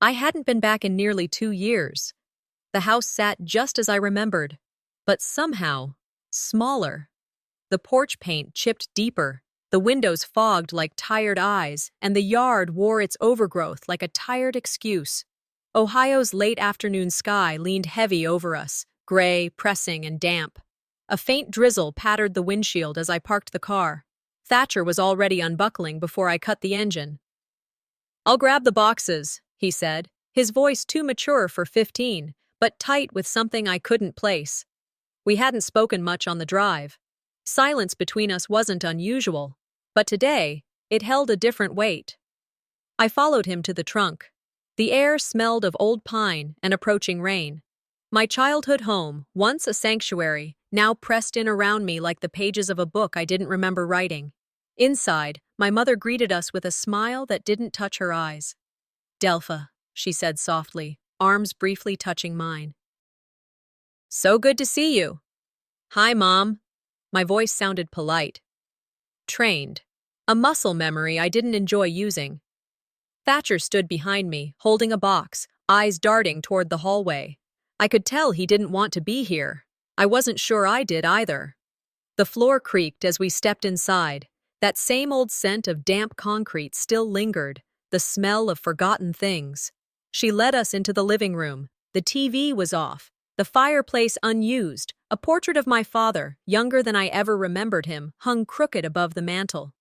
I hadn't been back in nearly 2 years. The house sat just as I remembered, but somehow smaller. The porch paint chipped deeper, the windows fogged like tired eyes, and the yard wore its overgrowth like a tired excuse. Ohio's late afternoon sky leaned heavy over us, gray, pressing, and damp. A faint drizzle pattered the windshield as I parked the car. Thatcher was already unbuckling before I cut the engine. "I'll grab the boxes," he said, his voice too mature for 15, but tight with something I couldn't place. We hadn't spoken much on the drive. Silence between us wasn't unusual, but today, it held a different weight. I followed him to the trunk. The air smelled of old pine and approaching rain. My childhood home, once a sanctuary, now pressed in around me like the pages of a book I didn't remember writing. Inside, my mother greeted us with a smile that didn't touch her eyes. "Delpha," she said softly, arms briefly touching mine. "So good to see you." "Hi, Mom." My voice sounded polite. Trained. A muscle memory I didn't enjoy using. Thatcher stood behind me, holding a box, eyes darting toward the hallway. I could tell he didn't want to be here. I wasn't sure I did either. The floor creaked as we stepped inside. That same old scent of damp concrete still lingered, the smell of forgotten things. She led us into the living room. The TV was off, the fireplace unused. A portrait of my father, younger than I ever remembered him, hung crooked above the mantel.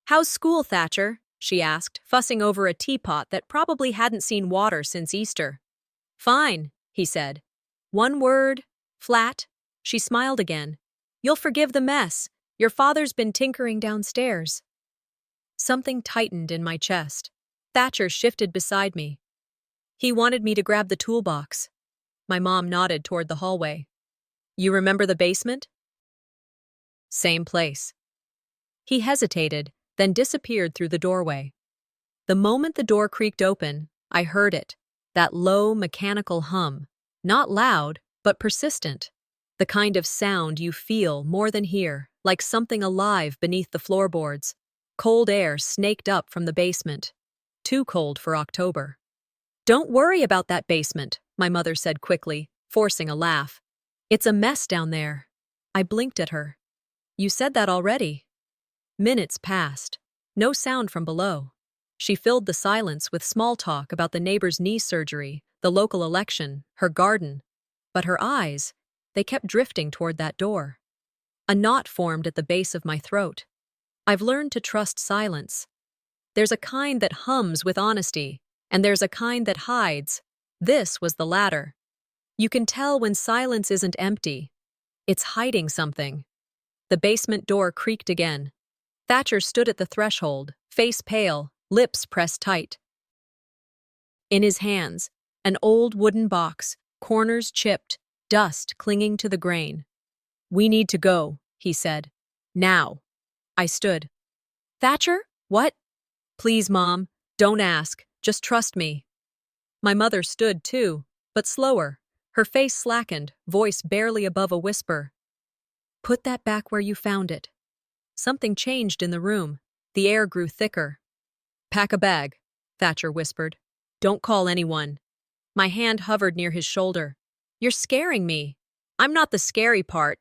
"How's school, Thatcher?" she asked, fussing over a teapot that probably hadn't seen water since Easter. "Fine," he said. "One word, flat." She smiled again. "You'll forgive the mess. Your father's been tinkering downstairs." Something tightened in my chest. Thatcher shifted beside me. "He wanted me to grab the toolbox." My mom nodded toward the hallway. "You remember the basement?" "Same place." He hesitated, then disappeared through the doorway. The moment the door creaked open, I heard it, that low, mechanical hum. Not loud, but persistent. The kind of sound you feel more than hear, like something alive beneath the floorboards. Cold air snaked up from the basement. Too cold for October. "Don't worry about that basement," my mother said quickly, forcing a laugh. "It's a mess down there." I blinked at her. "You said that already." Minutes passed. No sound from below. She filled the silence with small talk about the neighbor's knee surgery, the local election, her garden. But her eyes, they kept drifting toward that door. A knot formed at the base of my throat. I've learned to trust silence. There's a kind that hums with honesty, and there's a kind that hides. This was the latter. You can tell when silence isn't empty. It's hiding something. The basement door creaked again. Thatcher stood at the threshold, face pale, lips pressed tight. In his hands, an old wooden box, corners chipped, dust clinging to the grain. "We need to go," he said. "Now." I stood. "Thatcher? What?" "Please, Mom, don't ask. Just trust me." My mother stood too, but slower. Her face slackened, voice barely above a whisper. "Put that back where you found it." Something changed in the room. The air grew thicker. "Pack a bag," Thatcher whispered. "Don't call anyone." My hand hovered near his shoulder. "You're scaring me." "I'm not the scary part."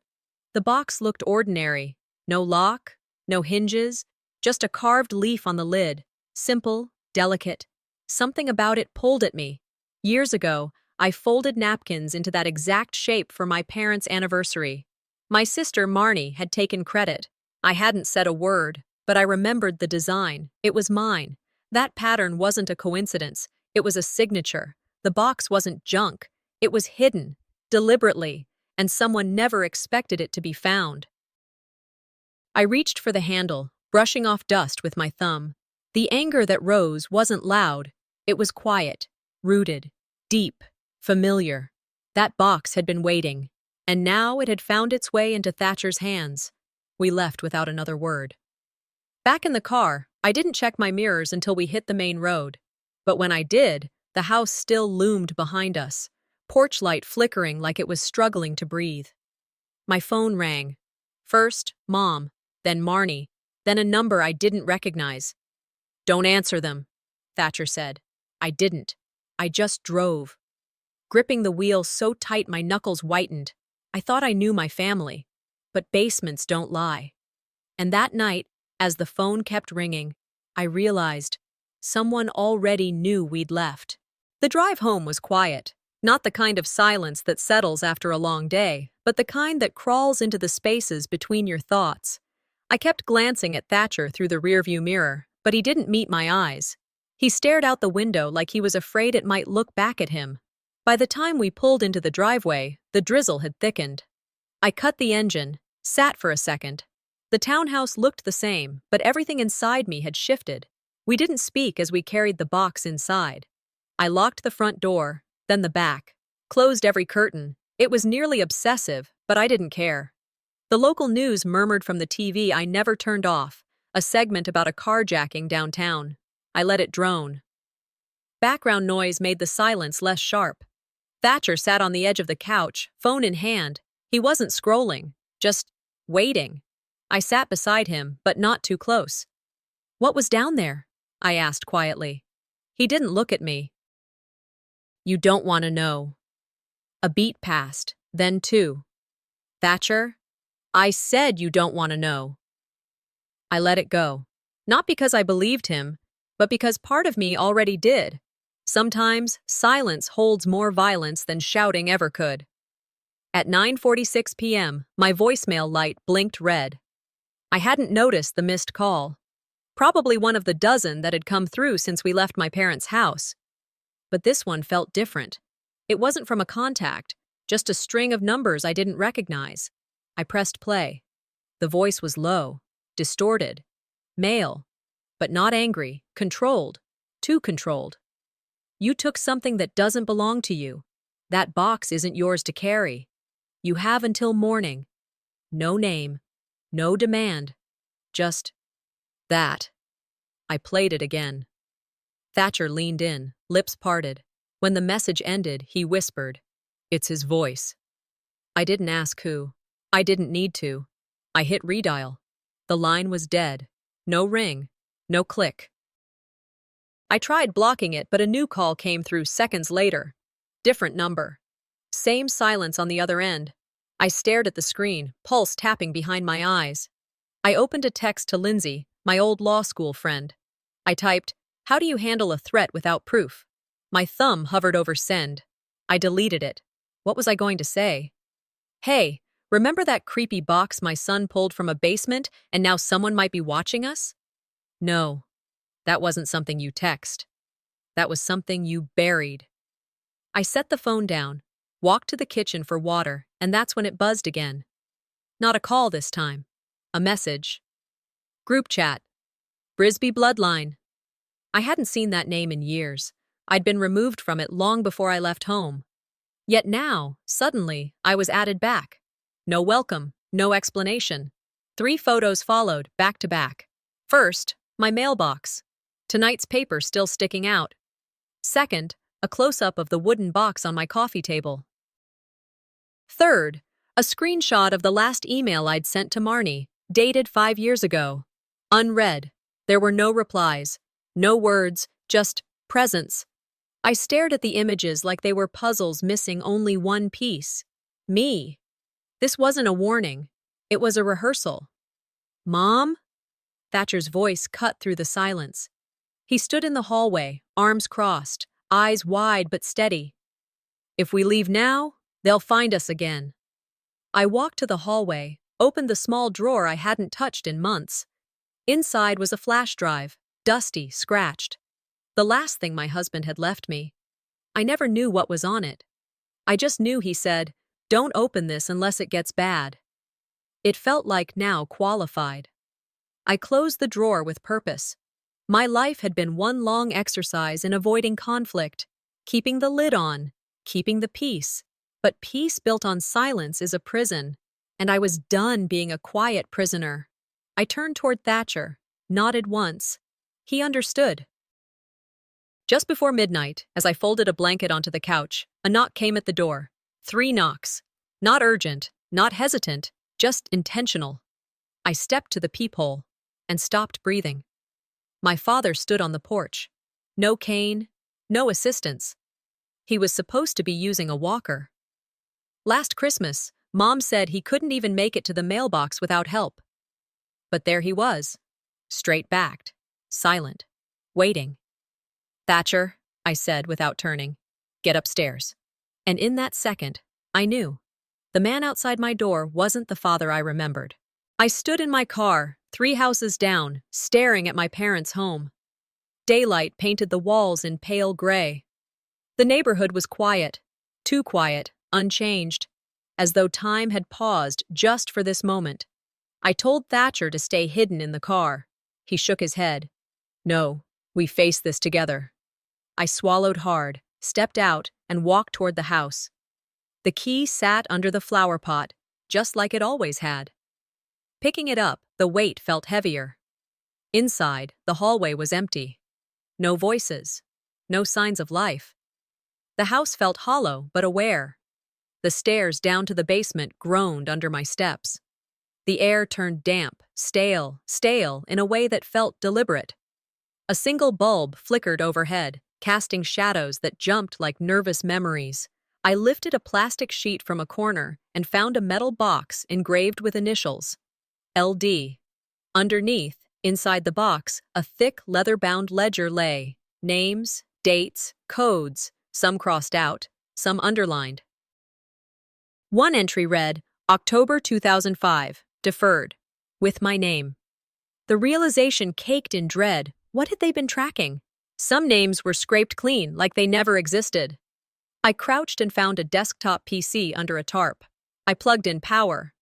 The box looked ordinary. No lock, no hinges, just a carved leaf on the lid. Simple, delicate. Something about it pulled at me. Years ago, I folded napkins into that exact shape for my parents' anniversary. My sister, Marnie, had taken credit. I hadn't said a word, but I remembered the design. It was mine. That pattern wasn't a coincidence. It was a signature. The box wasn't junk. It was hidden, deliberately, and someone never expected it to be found. I reached for the handle, brushing off dust with my thumb. The anger that rose wasn't loud. It was quiet, rooted, deep, familiar. That box had been waiting, and now it had found its way into Thatcher's hands. We left without another word. Back in the car, I didn't check my mirrors until we hit the main road. But when I did, the house still loomed behind us, porch light flickering like it was struggling to breathe. My phone rang. First, Mom, then Marnie, then a number I didn't recognize. "Don't answer them," Thatcher said. I didn't. I just drove, gripping the wheel so tight my knuckles whitened. I thought I knew my family, but basements don't lie. And that night, as the phone kept ringing, I realized someone already knew we'd left. The drive home was quiet, not the kind of silence that settles after a long day, but the kind that crawls into the spaces between your thoughts. I kept glancing at Thatcher through the rearview mirror, but he didn't meet my eyes. He stared out the window like he was afraid it might look back at him. By the time we pulled into the driveway, the drizzle had thickened. I cut the engine, sat for a second. The townhouse looked the same, but everything inside me had shifted. We didn't speak as we carried the box inside. I locked the front door, then the back, closed every curtain. It was nearly obsessive, but I didn't care. The local news murmured from the TV I never turned off, a segment about a carjacking downtown. I let it drone. Background noise made the silence less sharp. Thatcher sat on the edge of the couch, phone in hand. He wasn't scrolling, just waiting. I sat beside him, but not too close. "What was down there?" I asked quietly. He didn't look at me. "You don't want to know." A beat passed, then two. "Thatcher, I said you don't want to know." I let it go. Not because I believed him, but because part of me already did. Sometimes silence holds more violence than shouting ever could. At 9:46 p.m., my voicemail light blinked red. I hadn't noticed the missed call. Probably one of the dozen that had come through since we left my parents' house. But this one felt different. It wasn't from a contact, just a string of numbers I didn't recognize. I pressed play. The voice was low, distorted, male, but not angry, controlled, too controlled. "You took something that doesn't belong to you. That box isn't yours to carry. You have until morning. No name, no demand, just that." I played it again. Thatcher leaned in, lips parted. When the message ended, he whispered. It's his voice. I didn't ask who. I didn't need to. I hit redial. The line was dead. No ring. No click. I tried blocking it, but a new call came through seconds later. Different number. Same silence on the other end. I stared at the screen, pulse tapping behind my eyes. I opened a text to Lindsay, my old law school friend. I typed, "How do you handle a threat without proof?" My thumb hovered over send. I deleted it. What was I going to say? "Hey, remember that creepy box my son pulled from a basement and now someone might be watching us?" No, that wasn't something you text. That was something you buried. I set the phone down, walked to the kitchen for water, and that's when it buzzed again. Not a call this time. A message. Group chat. Brisby Bloodline. I hadn't seen that name in years. I'd been removed from it long before I left home. Yet now, suddenly, I was added back. No welcome, no explanation. 3 photos followed, back to back. First, my mailbox. Tonight's paper still sticking out. Second, a close-up of the wooden box on my coffee table. Third, a screenshot of the last email I'd sent to Marnie, dated 5 years ago. Unread. There were no replies, no words, just presence. I stared at the images like they were puzzles missing only one piece. Me. This wasn't a warning. It was a rehearsal. "Mom?" Thatcher's voice cut through the silence. He stood in the hallway, arms crossed, eyes wide but steady. "If we leave now, they'll find us again." I walked to the hallway, opened the small drawer I hadn't touched in months. Inside was a flash drive, dusty, scratched. The last thing my husband had left me. I never knew what was on it. I just knew he said, "Don't open this unless it gets bad." It felt like now qualified. I closed the drawer with purpose. My life had been one long exercise in avoiding conflict, keeping the lid on, keeping the peace. But peace built on silence is a prison, and I was done being a quiet prisoner. I turned toward Thatcher, nodded once. He understood. Just before midnight, as I folded a blanket onto the couch, a knock came at the door. 3 knocks. Not urgent, not hesitant, just intentional. I stepped to the peephole and stopped breathing. My father stood on the porch. No cane, no assistance, He was supposed to be using a walker. Last Christmas, Mom said he couldn't even make it to the mailbox without help. But there he was, straight-backed, silent, waiting. "Thatcher," I said without turning, "get upstairs." And in that second, I knew. The man outside my door wasn't the father I remembered. I stood in my car, 3 houses down, staring at my parents' home. Daylight painted the walls in pale gray. The neighborhood was quiet, too quiet, unchanged, as though time had paused just for this moment. I told Thatcher to stay hidden in the car. He shook his head. "No, we face this together." I swallowed hard, stepped out, and walked toward the house. The key sat under the flower pot, just like it always had. Picking it up, the weight felt heavier. Inside, the hallway was empty. No voices. No signs of life. The house felt hollow but aware. The stairs down to the basement groaned under my steps. The air turned damp, stale in a way that felt deliberate. A single bulb flickered overhead, casting shadows that jumped like nervous memories. I lifted a plastic sheet from a corner and found a metal box engraved with initials. LD. Underneath, inside the box, a thick leather-bound ledger lay. Names, dates, codes, some crossed out, some underlined. One entry read, October 2005, deferred, with my name. The realization caked in dread. What had they been tracking? Some names were scraped clean, like they never existed. I crouched and found a desktop PC under a tarp. I plugged in power.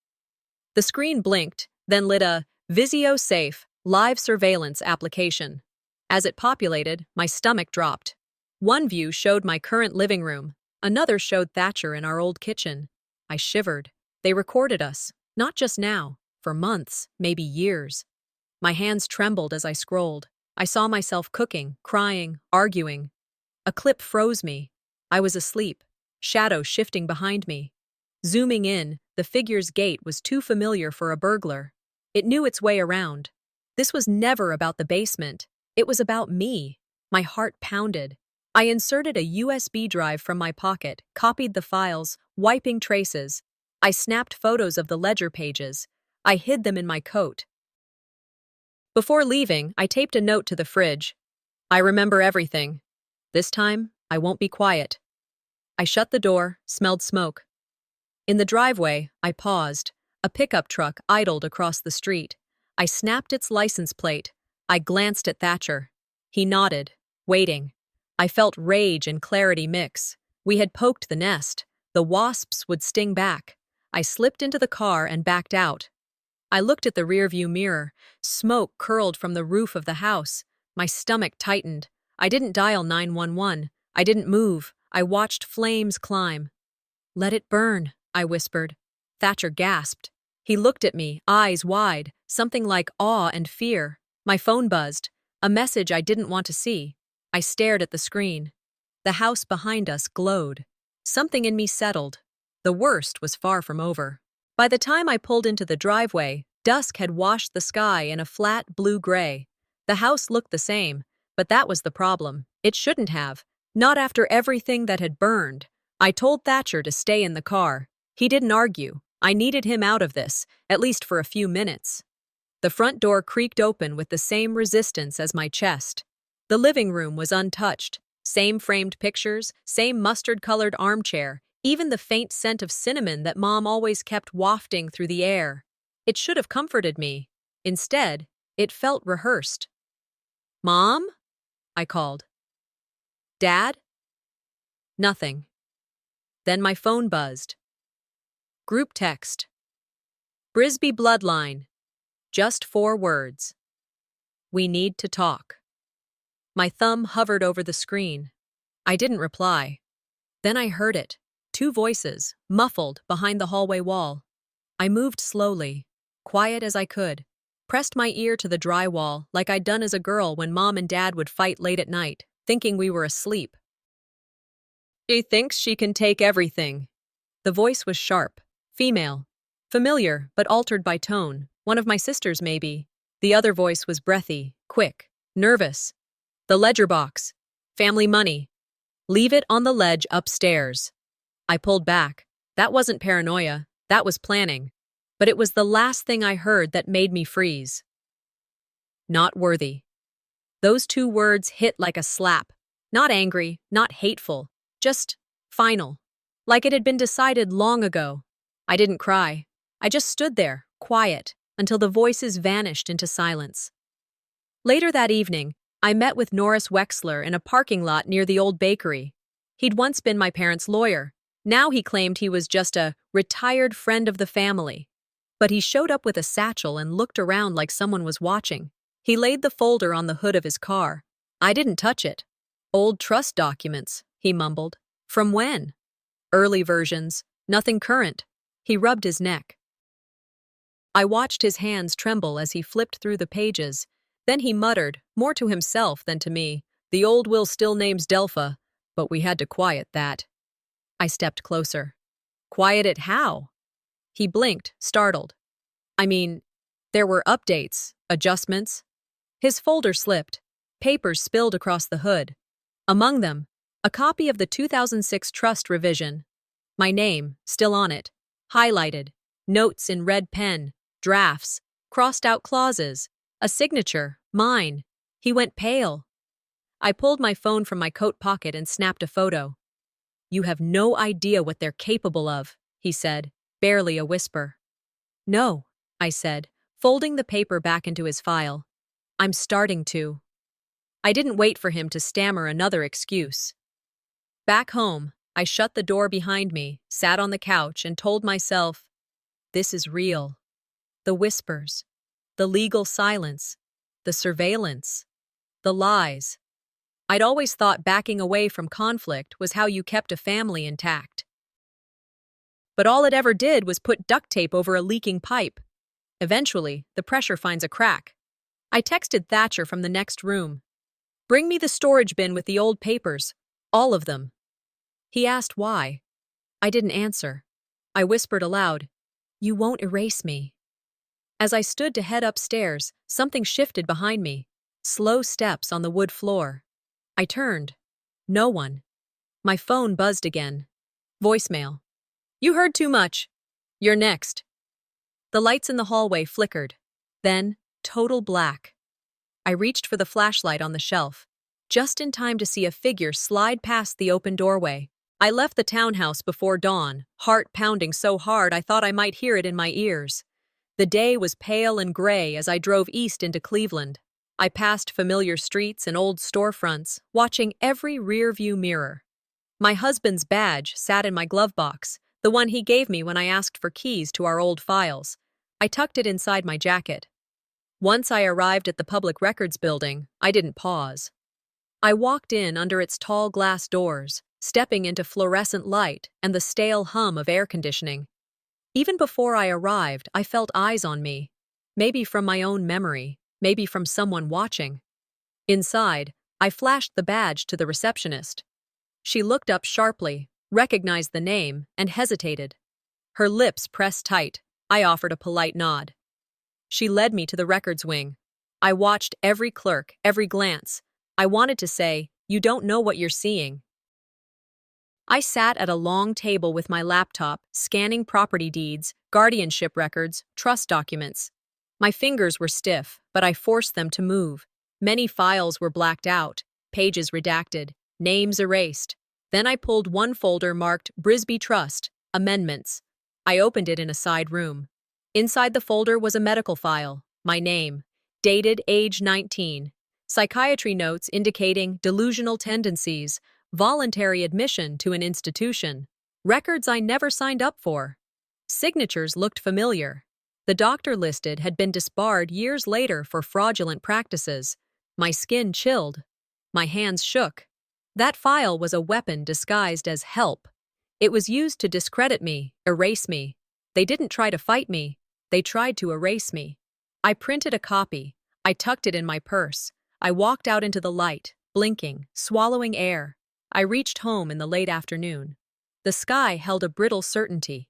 The screen blinked, then lit a Vizio Safe live surveillance application. As it populated, my stomach dropped. One view showed my current living room. Another showed Thatcher in our old kitchen. I shivered. They recorded us, not just now, for months, maybe years. My hands trembled as I scrolled. I saw myself cooking, crying, arguing. A clip froze me. I was asleep, shadows shifting behind me. Zooming in, the figure's gait was too familiar for a burglar. It knew its way around. This was never about the basement. It was about me. My heart pounded. I inserted a USB drive from my pocket, copied the files, wiping traces. I snapped photos of the ledger pages. I hid them in my coat. Before leaving, I taped a note to the fridge. I remember everything. This time, I won't be quiet. I shut the door, smelled smoke. In the driveway, I paused. A pickup truck idled across the street. I snapped its license plate. I glanced at Thatcher. He nodded, waiting. I felt rage and clarity mix. We had poked the nest. The wasps would sting back. I slipped into the car and backed out. I looked at the rearview mirror. Smoke curled from the roof of the house. My stomach tightened. I didn't dial 911. I didn't move. I watched flames climb. "Let it burn," I whispered. Thatcher gasped. He looked at me, eyes wide, something like awe and fear. My phone buzzed. A message I didn't want to see. I stared at the screen. The house behind us glowed. Something in me settled. The worst was far from over. By the time I pulled into the driveway, dusk had washed the sky in a flat blue-gray. The house looked the same, but that was the problem. It shouldn't have. Not after everything that had burned. I told Thatcher to stay in the car. He didn't argue. I needed him out of this, at least for a few minutes. The front door creaked open with the same resistance as my chest. The living room was untouched. Same framed pictures, same mustard-colored armchair, even the faint scent of cinnamon that Mom always kept wafting through the air. It should have comforted me. Instead, it felt rehearsed. "Mom?" I called. "Dad?" Nothing. Then my phone buzzed. Group text. Brisby bloodline. Just 4 words. We need to talk. My thumb hovered over the screen. I didn't reply. Then I heard it. 2 voices, muffled behind the hallway wall. I moved slowly, quiet as I could, pressed my ear to the drywall like I'd done as a girl when Mom and Dad would fight late at night, thinking we were asleep. "She thinks she can take everything." The voice was sharp, female, familiar but altered by tone, one of my sisters maybe. The other voice was breathy, quick, nervous. "The ledger box. Family money. Leave it on the ledge upstairs. I pulled back. That wasn't paranoia, that was planning. But it was the last thing I heard that made me freeze. Not worthy. Those two words hit like a slap. Not angry, not hateful, just final. Like it had been decided long ago. I didn't cry. I just stood there, quiet, until the voices vanished into silence. Later that evening, I met with Norris Wexler in a parking lot near the old bakery. He'd once been my parents' lawyer. Now he claimed he was just a retired friend of the family. But he showed up with a satchel and looked around like someone was watching. He laid the folder on the hood of his car. I didn't touch it. Old trust documents, he mumbled. From when? Early versions, nothing current. He rubbed his neck. I watched his hands tremble as he flipped through the pages. Then he muttered, more to himself than to me, "The old will still names Delpha, but we had to quiet that." I stepped closer. Quiet it how? He blinked, startled. I mean, there were updates, adjustments. His folder slipped. Papers spilled across the hood. Among them, a copy of the 2006 trust revision. My name, still on it. Highlighted. Notes in red pen. Drafts. Crossed out clauses. A signature. Mine. He went pale. I pulled my phone from my coat pocket and snapped a photo. "You have no idea what they're capable of," he said, barely a whisper. "No," I said, folding the paper back into his file. "I'm starting to." I didn't wait for him to stammer another excuse. Back home, I shut the door behind me, sat on the couch, and told myself, this is real. The whispers, the legal silence, the surveillance, the lies. I'd always thought backing away from conflict was how you kept a family intact. But all it ever did was put duct tape over a leaking pipe. Eventually, the pressure finds a crack. I texted Thatcher from the next room. "Bring me the storage bin with the old papers. All of them." He asked why. I didn't answer. I whispered aloud, "You won't erase me." As I stood to head upstairs, something shifted behind me. Slow steps on the wood floor. I turned. No one. My phone buzzed again. Voicemail. "You heard too much. You're next." The lights in the hallway flickered. Then, total black. I reached for the flashlight on the shelf, just in time to see a figure slide past the open doorway. I left the townhouse before dawn, heart pounding so hard I thought I might hear it in my ears. The day was pale and gray as I drove east into Cleveland. I passed familiar streets and old storefronts, watching every rear-view mirror. My husband's badge sat in my glove box, the one he gave me when I asked for keys to our old files. I tucked it inside my jacket. Once I arrived at the Public Records Building, I didn't pause. I walked in under its tall glass doors, stepping into fluorescent light and the stale hum of air conditioning. Even before I arrived, I felt eyes on me. Maybe from my own memory, maybe from someone watching. Inside, I flashed the badge to the receptionist. She looked up sharply, recognized the name, and hesitated. Her lips pressed tight. I offered a polite nod. She led me to the records wing. I watched every clerk, every glance. I wanted to say, "You don't know what you're seeing." I sat at a long table with my laptop, scanning property deeds, guardianship records, trust documents. My fingers were stiff, but I forced them to move. Many files were blacked out, pages redacted, names erased. Then I pulled one folder marked Brisby Trust, Amendments. I opened it in a side room. Inside the folder was a medical file, my name, dated age 19, psychiatry notes indicating delusional tendencies, voluntary admission to an institution, records I never signed up for. Signatures looked familiar. The doctor listed had been disbarred years later for fraudulent practices. My skin chilled. My hands shook. That file was a weapon disguised as help. It was used to discredit me, erase me. They didn't try to fight me. They tried to erase me. I printed a copy. I tucked it in my purse. I walked out into the light, blinking, swallowing air. I reached home in the late afternoon. The sky held a brittle certainty.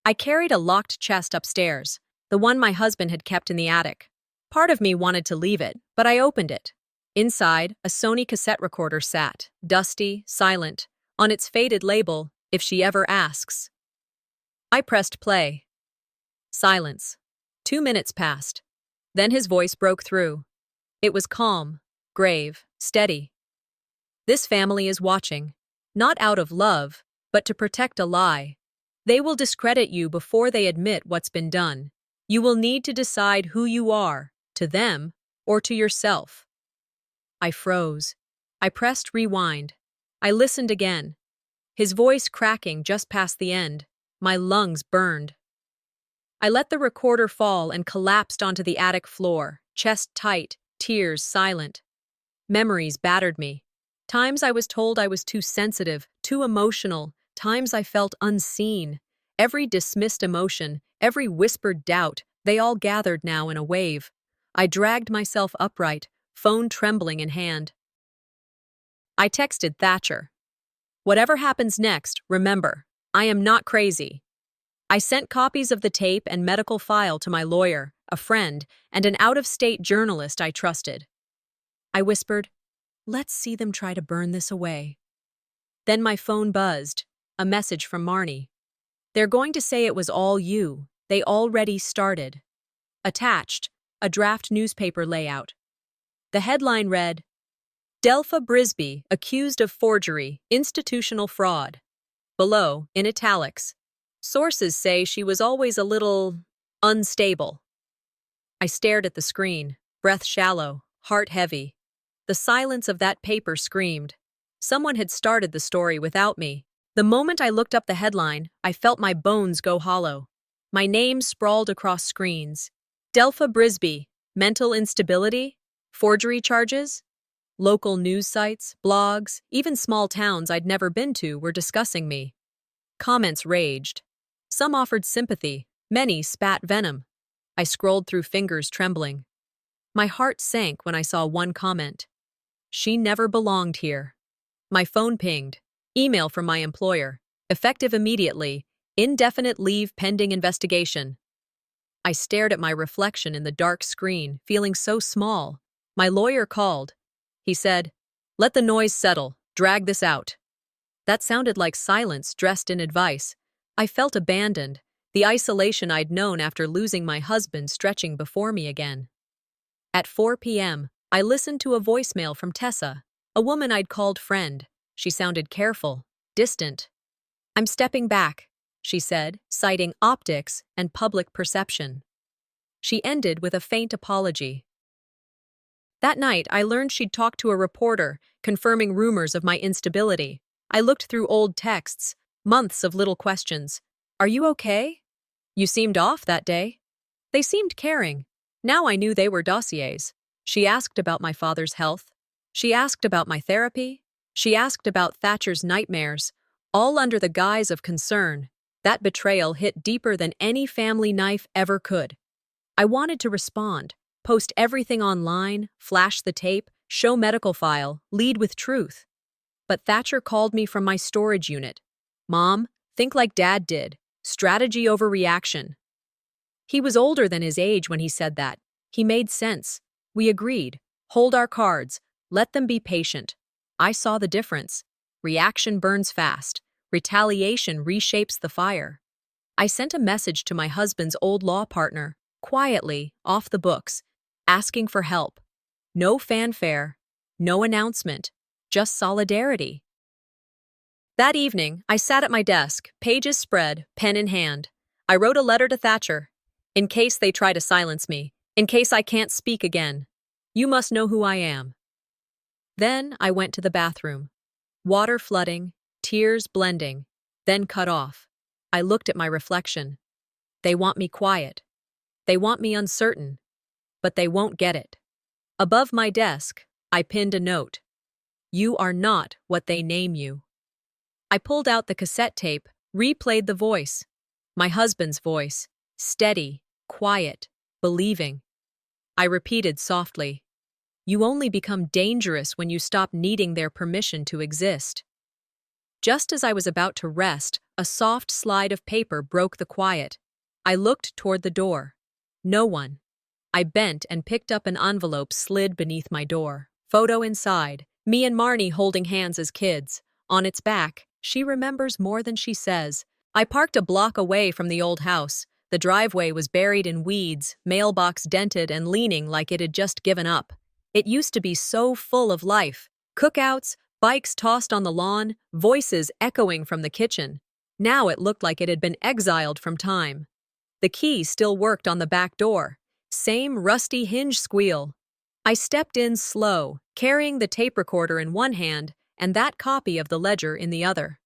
I carried a locked chest upstairs, the one my husband had kept in the attic. Part of me wanted to leave it, but I opened it. Inside, a Sony cassette recorder sat, dusty, silent, on its faded label, "If She Ever Asks." I pressed play. Silence. 2 minutes passed. Then his voice broke through. It was calm, grave, steady. "This family is watching. Not out of love, but to protect a lie. They will discredit you before they admit what's been done. You will need to decide who you are, to them or to yourself." I froze. I pressed rewind. I listened again. His voice cracking just past the end. My lungs burned. I let the recorder fall and collapsed onto the attic floor, chest tight, tears silent. Memories battered me. Times I was told I was too sensitive, too emotional. Times I felt unseen. Every dismissed emotion, every whispered doubt, they all gathered now in a wave. I dragged myself upright, phone trembling in hand. I texted Thatcher. "Whatever happens next, remember, I am not crazy." I sent copies of the tape and medical file to my lawyer, a friend, and an out-of-state journalist I trusted. I whispered, "Let's see them try to burn this away." Then my phone buzzed, a message from Marnie. "They're going to say it was all you. They already started." Attached, a draft newspaper layout. The headline read, "Delpha Brisby accused of forgery, institutional fraud." Below, in italics, "Sources say she was always a little unstable." I stared at the screen, breath shallow, heart heavy. The silence of that paper screamed. Someone had started the story without me. The moment I looked up the headline, I felt my bones go hollow. My name sprawled across screens. Delpha Brisby, mental instability, forgery charges. Local news sites, blogs, even small towns I'd never been to were discussing me. Comments raged. Some offered sympathy, many spat venom. I scrolled through, fingers trembling. My heart sank when I saw one comment. "She never belonged here." My phone pinged. Email from my employer. "Effective immediately. Indefinite leave pending investigation." I stared at my reflection in the dark screen, feeling so small. My lawyer called. He said, "Let the noise settle. Drag this out." That sounded like silence dressed in advice. I felt abandoned, the isolation I'd known after losing my husband stretching before me again. At 4 p.m., I listened to a voicemail from Tessa, a woman I'd called friend. She sounded careful, distant. "I'm stepping back," she said, citing optics and public perception. She ended with a faint apology. That night, I learned she'd talked to a reporter, confirming rumors of my instability. I looked through old texts, months of little questions. "Are you okay? You seemed off that day." They seemed caring. Now I knew they were dossiers. She asked about my father's health. She asked about my therapy. She asked about Thatcher's nightmares, all under the guise of concern. That betrayal hit deeper than any family knife ever could. I wanted to respond, post everything online, flash the tape, show medical file, lead with truth. But Thatcher called me from my storage unit. "Mom, think like Dad did. Strategy over reaction." He was older than his age when he said that. He made sense. We agreed. Hold our cards. Let them be patient. I saw the difference. Reaction burns fast. Retaliation reshapes the fire. I sent a message to my husband's old law partner, quietly, off the books, asking for help. No fanfare, no announcement, just solidarity. That evening, I sat at my desk, pages spread, pen in hand. I wrote a letter to Thatcher. "In case they try to silence me, in case I can't speak again, you must know who I am." Then I went to the bathroom. Water flooding, tears blending, then cut off. I looked at my reflection. They want me quiet. They want me uncertain. But they won't get it. Above my desk, I pinned a note. "You are not what they name you." I pulled out the cassette tape, replayed the voice. My husband's voice, steady, quiet, believing. I repeated softly, "You only become dangerous when you stop needing their permission to exist." Just as I was about to rest, a soft slide of paper broke the quiet. I looked toward the door. No one. I bent and picked up an envelope slid beneath my door. Photo inside, me and Marnie holding hands as kids. On its back, she remembers more than she says. I parked a block away from the old house. The driveway was buried in weeds, mailbox dented and leaning like it had just given up. It used to be so full of life. Cookouts, bikes tossed on the lawn, voices echoing from the kitchen. Now it looked like it had been exiled from time. The key still worked on the back door. Same rusty hinge squeal. I stepped in slow, carrying the tape recorder in one hand and that copy of the ledger in the other.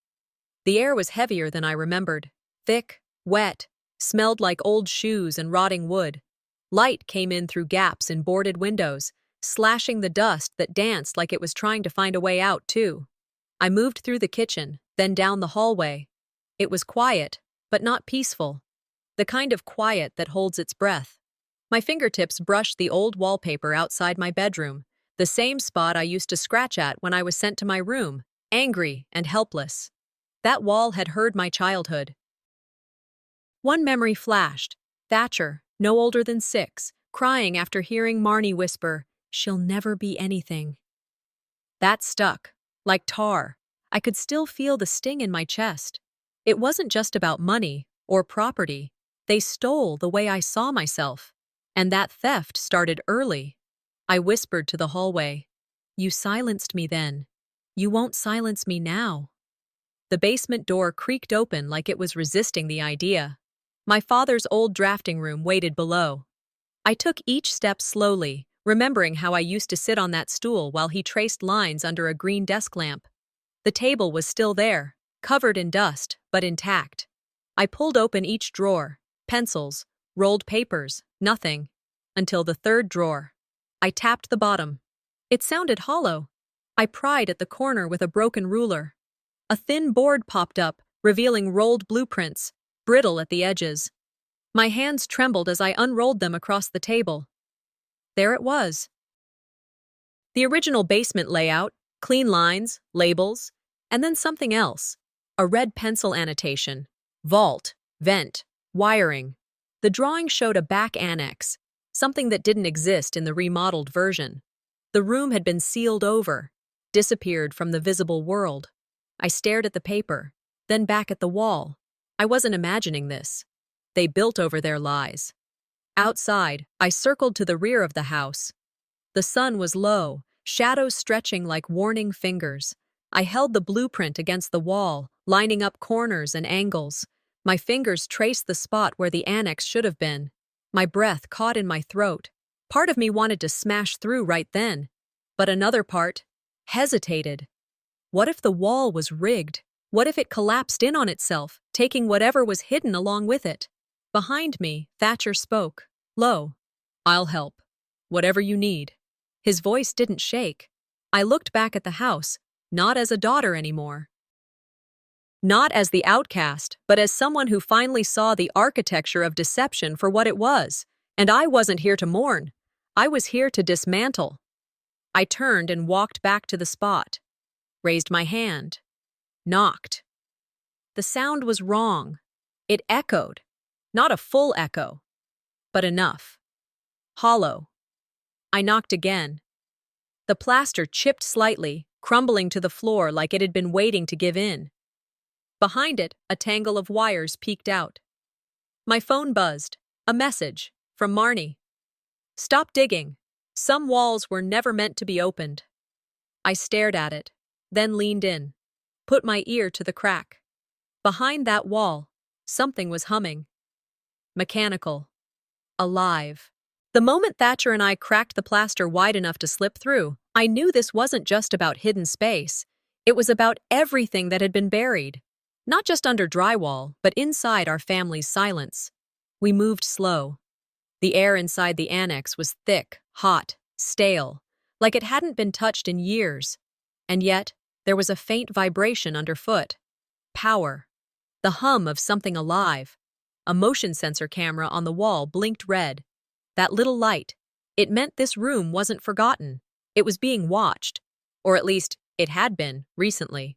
The air was heavier than I remembered. Thick, wet, smelled like old shoes and rotting wood. Light came in through gaps in boarded windows, slashing the dust that danced like it was trying to find a way out, too. I moved through the kitchen, then down the hallway. It was quiet, but not peaceful. The kind of quiet that holds its breath. My fingertips brushed the old wallpaper outside my bedroom, the same spot I used to scratch at when I was sent to my room, angry and helpless. That wall had heard my childhood. One memory flashed. Thatcher, no older than 6, crying after hearing Marnie whisper, "She'll never be anything." That stuck, like tar. I could still feel the sting in my chest. It wasn't just about money or property. They stole the way I saw myself. And that theft started early. I whispered to the hallway, "You silenced me then. You won't silence me now." The basement door creaked open like it was resisting the idea. My father's old drafting room waited below. I took each step slowly, remembering how I used to sit on that stool while he traced lines under a green desk lamp. The table was still there, covered in dust, but intact. I pulled open each drawer, pencils, rolled papers, nothing, until the third drawer. I tapped the bottom. It sounded hollow. I pried at the corner with a broken ruler. A thin board popped up, revealing rolled blueprints, brittle at the edges. My hands trembled as I unrolled them across the table. There it was. The original basement layout, clean lines, labels, and then something else. A red pencil annotation. Vault, vent, wiring. The drawing showed a back annex, something that didn't exist in the remodeled version. The room had been sealed over, disappeared from the visible world. I stared at the paper, then back at the wall. I wasn't imagining this. They built over their lies. Outside, I circled to the rear of the house. The sun was low, shadows stretching like warning fingers. I held the blueprint against the wall, lining up corners and angles. My fingers traced the spot where the annex should have been. My breath caught in my throat. Part of me wanted to smash through right then, but another part hesitated. What if the wall was rigged? What if it collapsed in on itself, taking whatever was hidden along with it? Behind me, Thatcher spoke, low. "I'll help. Whatever you need." His voice didn't shake. I looked back at the house, not as a daughter anymore. Not as the outcast, but as someone who finally saw the architecture of deception for what it was. And I wasn't here to mourn. I was here to dismantle. I turned and walked back to the spot. Raised my hand. Knocked. The sound was wrong. It echoed. Not a full echo, but enough. Hollow. I knocked again. The plaster chipped slightly, crumbling to the floor like it had been waiting to give in. Behind it, a tangle of wires peeked out. My phone buzzed. A message from Marnie. "Stop digging. Some walls were never meant to be opened." I stared at it, then leaned in, put my ear to the crack. Behind that wall, something was humming. Mechanical. Alive. The moment Thatcher and I cracked the plaster wide enough to slip through, I knew this wasn't just about hidden space. It was about everything that had been buried. Not just under drywall, but inside our family's silence. We moved slow. The air inside the annex was thick, hot, stale, like it hadn't been touched in years. And yet, there was a faint vibration underfoot. Power. The hum of something alive. A motion sensor camera on the wall blinked red. That little light. It meant this room wasn't forgotten. It was being watched. Or at least, it had been, recently.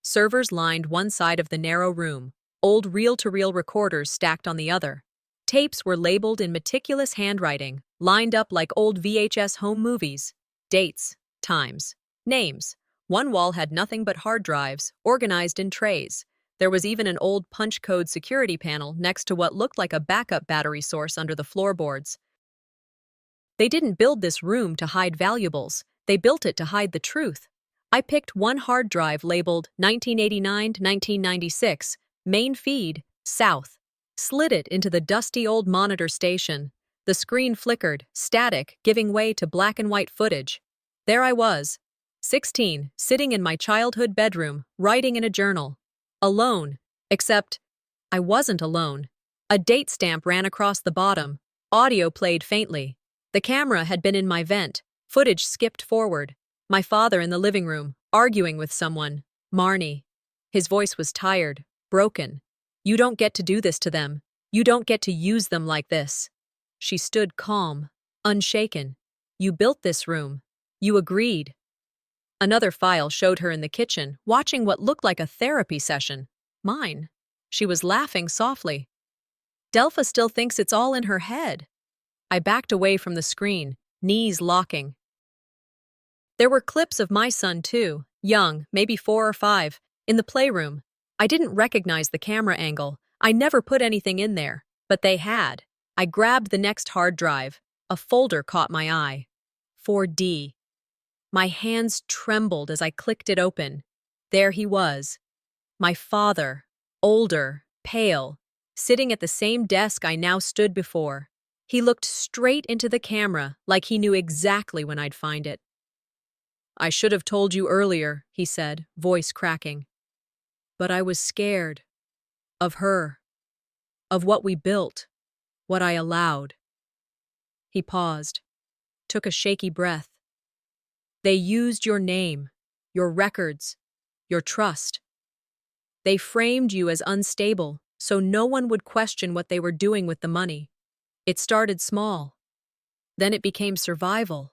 Servers lined one side of the narrow room, old reel-to-reel recorders stacked on the other. Tapes were labeled in meticulous handwriting, lined up like old VHS home movies. Dates, times. Names. One wall had nothing but hard drives, organized in trays. There was even an old punch code security panel next to what looked like a backup battery source under the floorboards. They didn't build this room to hide valuables. They built it to hide the truth. I picked one hard drive labeled 1989 to 1996, main feed, south. Slid it into the dusty old monitor station. The screen flickered, static, giving way to black and white footage. There I was, 16, sitting in my childhood bedroom, writing in a journal. Alone. Except, I wasn't alone. A date stamp ran across the bottom. Audio played faintly. The camera had been in my vent. Footage skipped forward. My father in the living room, arguing with someone. Marnie. His voice was tired, broken. You don't get to do this to them. You don't get to use them like this. She stood calm, unshaken. You built this room. You agreed. Another file showed her in the kitchen, watching what looked like a therapy session. Mine. She was laughing softly. Delpha still thinks it's all in her head. I backed away from the screen, knees locking. There were clips of my son too, young, maybe 4 or 5, in the playroom. I didn't recognize the camera angle. I never put anything in there, but they had. I grabbed the next hard drive. A folder caught my eye. 4D. My hands trembled as I clicked it open. There he was. My father, older, pale, sitting at the same desk I now stood before. He looked straight into the camera like he knew exactly when I'd find it. I should have told you earlier, he said, voice cracking. But I was scared. Of her. Of what we built. What I allowed. He paused, took a shaky breath. They used your name, your records, your trust. They framed you as unstable, so no one would question what they were doing with the money. It started small. Then it became survival.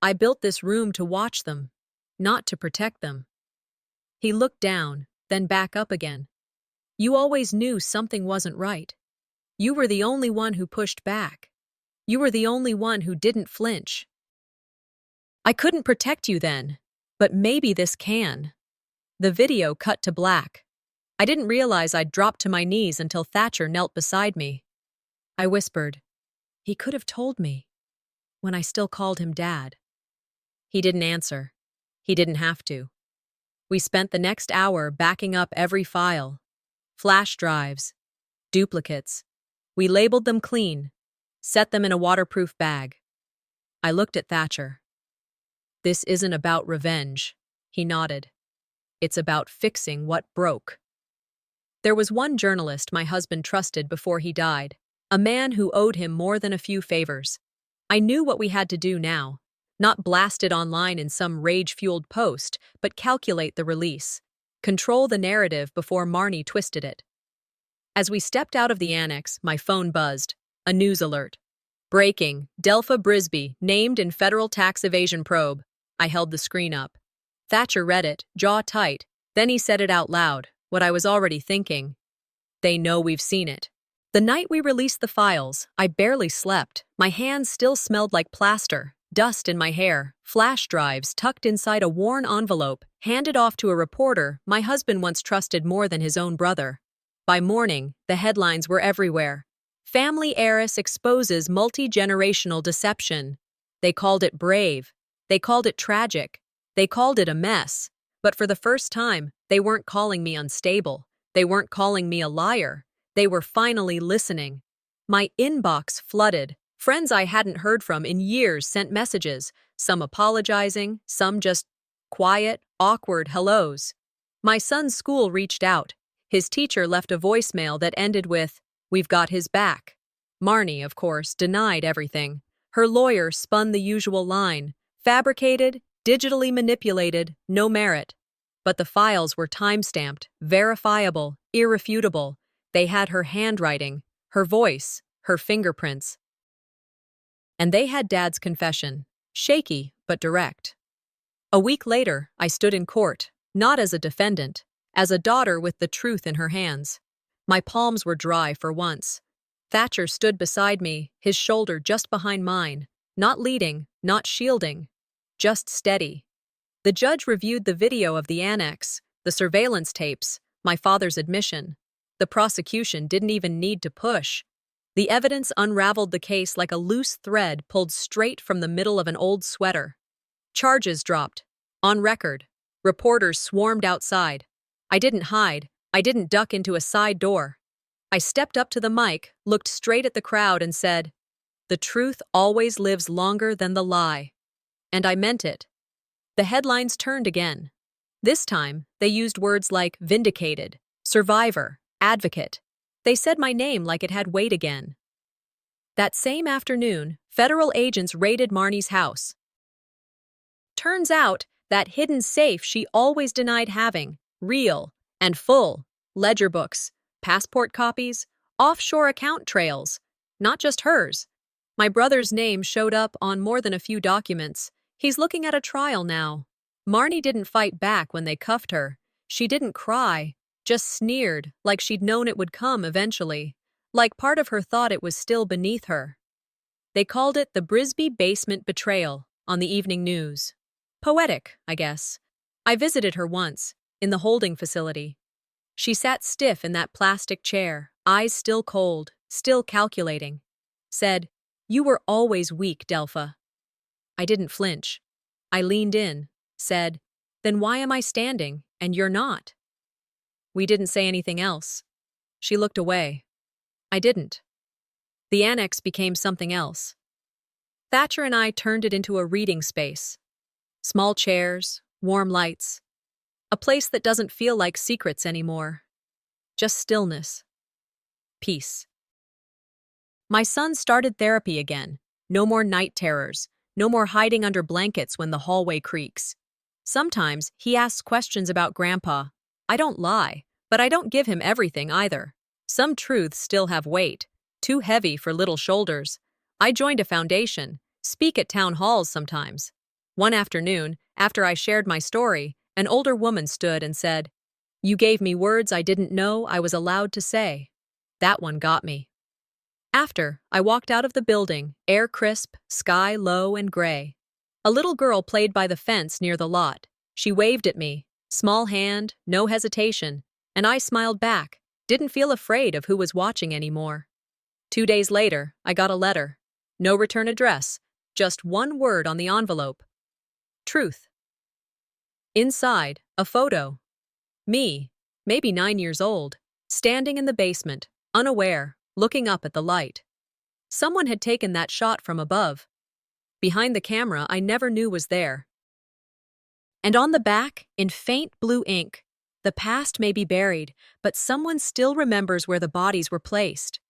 I built this room to watch them, not to protect them. He looked down, then back up again. You always knew something wasn't right. You were the only one who pushed back. You were the only one who didn't flinch. I couldn't protect you then, but maybe this can. The video cut to black. I didn't realize I'd dropped to my knees until Thatcher knelt beside me. I whispered, he could have told me, when I still called him Dad. He didn't answer. He didn't have to. We spent the next hour backing up every file. Flash drives, duplicates. We labeled them clean, set them in a waterproof bag. I looked at Thatcher. This isn't about revenge, he nodded. It's about fixing what broke. There was one journalist my husband trusted before he died, a man who owed him more than a few favors. I knew what we had to do now, not blast it online in some rage-fueled post, but calculate the release, control the narrative before Marnie twisted it. As we stepped out of the annex, my phone buzzed, a news alert. Breaking, Delpha Brisby, named in federal tax evasion probe. I held the screen up. Thatcher read it, jaw tight. Then he said it out loud, what I was already thinking. They know we've seen it. The night we released the files, I barely slept. My hands still smelled like plaster, dust in my hair, flash drives tucked inside a worn envelope, handed off to a reporter my husband once trusted more than his own brother. By morning, the headlines were everywhere. Family heiress exposes multi-generational deception. They called it brave. They called it tragic. They called it a mess. But for the first time, they weren't calling me unstable. They weren't calling me a liar. They were finally listening. My inbox flooded. Friends I hadn't heard from in years sent messages, some apologizing, some just quiet, awkward hellos. My son's school reached out. His teacher left a voicemail that ended with, "We've got his back." Marnie, of course, denied everything. Her lawyer spun the usual line, fabricated, digitally manipulated, no merit. But the files were time-stamped, verifiable, irrefutable. They had her handwriting, her voice, her fingerprints. And they had Dad's confession, shaky but direct. A week later, I stood in court, not as a defendant, as a daughter with the truth in her hands. My palms were dry for once. Thatcher stood beside me, his shoulder just behind mine, not leading, not shielding, just steady. The judge reviewed the video of the annex, the surveillance tapes, my father's admission. The prosecution didn't even need to push. The evidence unraveled the case like a loose thread pulled straight from the middle of an old sweater. Charges dropped. On record. Reporters swarmed outside. I didn't hide. I didn't duck into a side door. I stepped up to the mic, looked straight at the crowd and said, "The truth always lives longer than the lie." And I meant it. The headlines turned again. This time, they used words like vindicated, survivor, advocate. They said my name like it had weight again. That same afternoon, federal agents raided Marnie's house. Turns out, that hidden safe she always denied having, real and full, ledger books, passport copies, offshore account trails, not just hers. My brother's name showed up on more than a few documents. He's looking at a trial now. Marnie didn't fight back when they cuffed her. She didn't cry, just sneered, like she'd known it would come eventually, like part of her thought it was still beneath her. They called it the Brisbane basement betrayal on the evening news. Poetic, I guess. I visited her once, in the holding facility. She sat stiff in that plastic chair, eyes still cold, still calculating. Said, "You were always weak, Delpha." I didn't flinch. I leaned in, said, "Then why am I standing, and you're not?" We didn't say anything else. She looked away. I didn't. The annex became something else. Thatcher and I turned it into a reading space. Small chairs, warm lights. A place that doesn't feel like secrets anymore. Just stillness. Peace. My son started therapy again. No more night terrors. No more hiding under blankets when the hallway creaks. Sometimes he asks questions about Grandpa. I don't lie, but I don't give him everything either. Some truths still have weight, too heavy for little shoulders. I joined a foundation, speak at town halls sometimes. One afternoon, after I shared my story, an older woman stood and said, "You gave me words I didn't know I was allowed to say." That one got me. After, I walked out of the building, air crisp, sky low and gray. A little girl played by the fence near the lot. She waved at me, small hand, no hesitation, and I smiled back, didn't feel afraid of who was watching anymore. 2 days later, I got a letter. No return address, just one word on the envelope. Truth. Inside, a photo. Me, maybe 9 years old, standing in the basement, unaware, looking up at the light. Someone had taken that shot from above. Behind the camera I never knew was there. And on the back, in faint blue ink, the past may be buried, but someone still remembers where the bodies were placed.